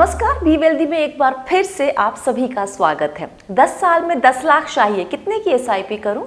नमस्कार, be wealthy में एक बार फिर से आप सभी का स्वागत है। 10 साल में 10 लाख चाहिए, कितने की एसआईपी करूं?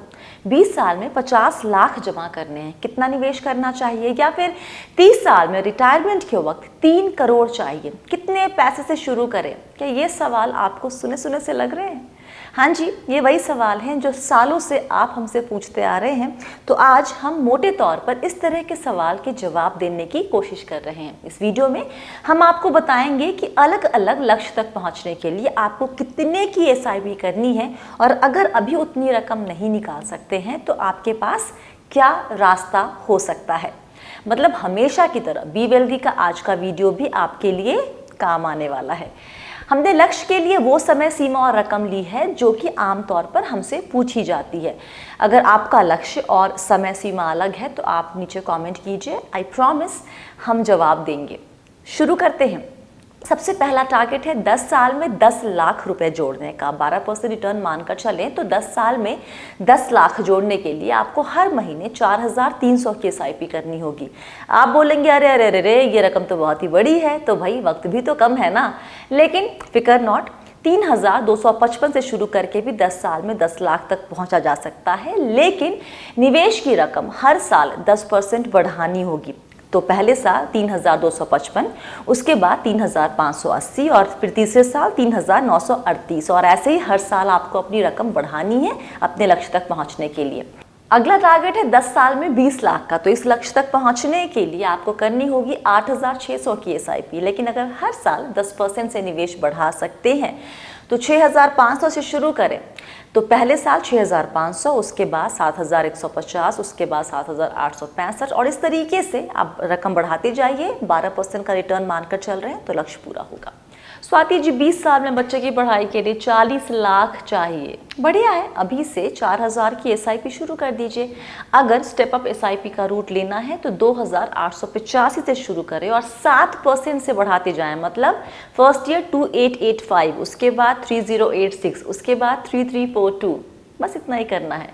20 साल में 50 लाख जमा करने हैं, कितना निवेश करना चाहिए? या फिर 30 साल में रिटायरमेंट के वक्त 3 करोड़ चाहिए, कितने पैसे से शुरू करें? क्या ये सवाल आपको सुने सुने से लग रहे हैं? हाँ जी, ये वही सवाल हैं जो सालों से आप हमसे पूछते आ रहे हैं। तो आज हम मोटे तौर पर इस तरह के सवाल के जवाब देने की कोशिश कर रहे हैं। इस वीडियो में हम आपको बताएंगे कि अलग अलग लक्ष्य तक पहुंचने के लिए आपको कितने की एसआईपी करनी है, और अगर अभी उतनी रकम नहीं निकाल सकते हैं तो आपके पास क्या रास्ता हो सकता है। मतलब हमेशा की तरह बी वेल्दी का आज का वीडियो भी आपके लिए काम आने वाला है। हमने लक्ष्य के लिए वो समय सीमा और रकम ली है जो कि आमतौर पर हमसे पूछी जाती है। अगर आपका लक्ष्य और समय सीमा अलग है तो आप नीचे कमेंट कीजिए, आई प्रॉमिस हम जवाब देंगे। शुरू करते हैं। सबसे पहला टारगेट है 10 साल में 10 लाख रुपए जोड़ने का। 12% रिटर्न मानकर चलें तो 10 साल में 10 लाख जोड़ने के लिए आपको हर महीने 4300 की एसआईपी करनी होगी। आप बोलेंगे अरे अरे अरे अरे ये रकम तो बहुत ही बड़ी है, तो भाई वक्त भी तो कम है ना। लेकिन फिकर नॉट, 3255 से शुरू करके भी 10 साल में 10 लाख तक पहुंचा जा सकता है। लेकिन निवेश की रकम हर साल 10% बढ़ानी होगी। तो पहले साल 3255, उसके बाद 3580 और फिर तीसरे साल 3938, और ऐसे ही हर साल आपको अपनी रकम बढ़ानी है अपने लक्ष्य तक पहुंचने के लिए। अगला टारगेट है 10 साल में 20 लाख का। तो इस लक्ष्य तक पहुंचने के लिए आपको करनी होगी 8600 की एसआईपी। लेकिन अगर हर साल 10% से निवेश बढ़ा सकते हैं तो 6500 से शुरू करें। तो पहले साल 6500, उसके बाद 7150, उसके बाद 7865, और इस तरीके से आप रकम बढ़ाते जाइए। 12% का रिटर्न मानकर चल रहे हैं तो लक्ष्य पूरा होगा। स्वाति जी, 20 साल में बच्चे की पढ़ाई के लिए 40 लाख चाहिए। बढ़िया है, अभी से 4000 की एसआईपी शुरू कर दीजिए। अगर स्टेप अप एसआईपी का रूट लेना है तो 2885 से शुरू करें और 7% से बढ़ाते जाएं। मतलब फर्स्ट ईयर 2885, उसके बाद 3086, उसके बाद 3342, बस इतना ही करना है।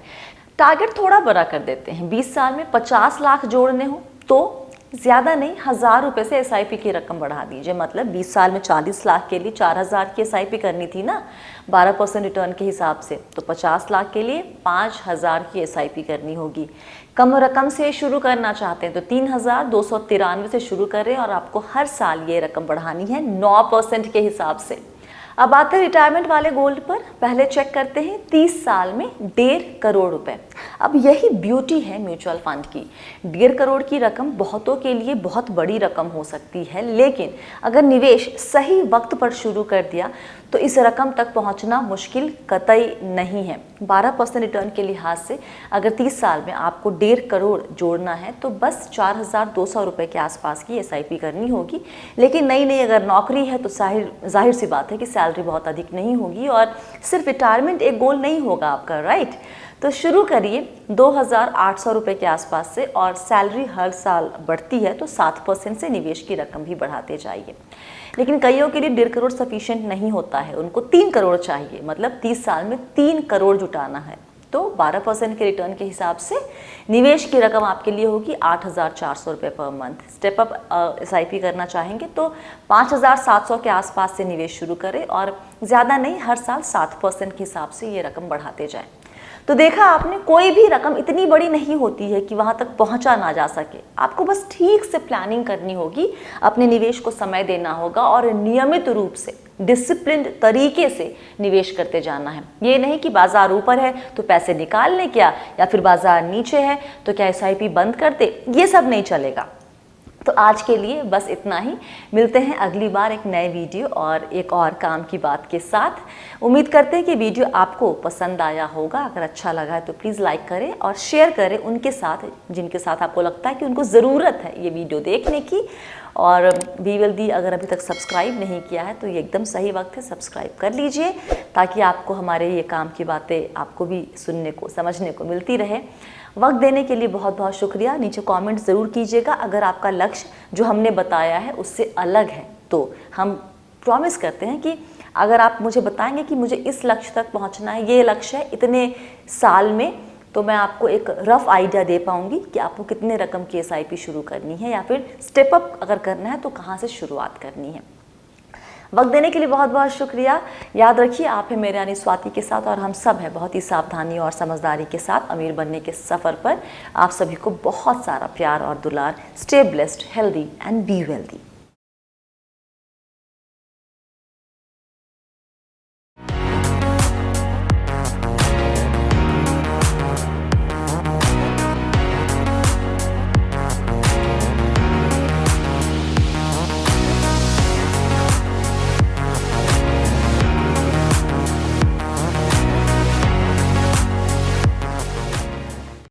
टारगेट थोड़ा बड़ा कर देते हैं। 20 साल में 50 लाख जोड़ने हो तो ज़्यादा नहीं, 1000 रुपये से एसआईपी की रकम बढ़ा दीजिए। मतलब 20 साल में 40 लाख के लिए 4000 की एसआईपी करनी थी ना 12% रिटर्न के हिसाब से, तो 50 लाख के लिए 5000 की एसआईपी करनी होगी। कम रकम से शुरू करना चाहते हैं तो 3293 से शुरू करें और आपको हर साल ये रकम बढ़ानी है 9% के हिसाब से। अब आते हैं रिटायरमेंट वाले गोल्ड पर। पहले चेक करते हैं 30 साल में 1.5 करोड़ रुपए। अब यही ब्यूटी है म्यूचुअल फंड की। 1.5 करोड़ की रकम बहुतों के लिए बहुत बड़ी रकम हो सकती है, लेकिन अगर निवेश सही वक्त पर शुरू कर दिया तो इस रकम तक पहुंचना मुश्किल कतई नहीं है। 12% रिटर्न के लिहाज से अगर 30 साल में आपको 1.5 करोड़ जोड़ना है तो बस 4200 रुपये के आसपास की एसआईपी करनी होगी। लेकिन नई अगर नौकरी है तो जाहिर सी बात है कि सैलरी बहुत अधिक नहीं होगी और सिर्फ रिटायरमेंट एक गोल नहीं होगा आपका, राइट। तो शुरू करिए 2800 रुपये के आसपास से, और सैलरी हर साल बढ़ती है तो 7% से निवेश की रकम भी बढ़ाते जाइए। लेकिन कईयों के लिए 1.5 करोड़ सफिशिएंट नहीं होता है, उनको 3 करोड़ चाहिए। मतलब 30 साल में 3 करोड़ जुटाना है तो 12% के रिटर्न के हिसाब से निवेश की रकम आपके लिए होगी 8400 रुपये per month. Step up SIP करना चाहेंगे तो 5700 के आसपास से निवेश शुरू करें और ज़्यादा नहीं, हर साल 7% के हिसाब से ये रकम बढ़ाते जाएं। तो देखा आपने, कोई भी रकम इतनी बड़ी नहीं होती है कि वहाँ तक पहुँचा ना जा सके। आपको बस ठीक से प्लानिंग करनी होगी, अपने निवेश को समय देना होगा और नियमित रूप से डिसिप्लिन्ड तरीके से निवेश करते जाना है। ये नहीं कि बाजार ऊपर है तो पैसे निकाल लें क्या, या फिर बाजार नीचे है तो क्या एसआईपी बंद कर दे, ये सब नहीं चलेगा। तो आज के लिए बस इतना ही। मिलते हैं अगली बार एक नए वीडियो और एक और काम की बात के साथ। उम्मीद करते हैं कि वीडियो आपको पसंद आया होगा। अगर अच्छा लगा है तो प्लीज़ लाइक करें और शेयर करें उनके साथ जिनके साथ आपको लगता है कि उनको ज़रूरत है ये वीडियो देखने की। और बी वेल्दी अगर अभी तक सब्सक्राइब नहीं किया है तो ये एकदम सही वक्त है, सब्सक्राइब कर लीजिए ताकि आपको हमारे ये काम की बातें आपको भी सुनने को समझने को मिलती रहे। वक्त देने के लिए बहुत बहुत शुक्रिया। नीचे कमेंट ज़रूर कीजिएगा अगर आपका लक्ष्य जो हमने बताया है उससे अलग है। तो हम प्रॉमिस करते हैं कि अगर आप मुझे बताएंगे कि मुझे इस लक्ष्य तक पहुंचना है, ये लक्ष्य है इतने साल में, तो मैं आपको एक रफ आइडिया दे पाऊंगी कि आपको कितने रकम की एसआईपी शुरू करनी है या फिर स्टेप अप अगर करना है तो कहाँ से शुरुआत करनी है। वक्त देने के लिए बहुत बहुत शुक्रिया। याद रखिए, आप हैं मेरे यानी स्वाति के साथ और हम सब हैं बहुत ही सावधानी और समझदारी के साथ अमीर बनने के सफ़र पर। आप सभी को बहुत सारा प्यार और दुलार। Stay blessed, healthy and be wealthy.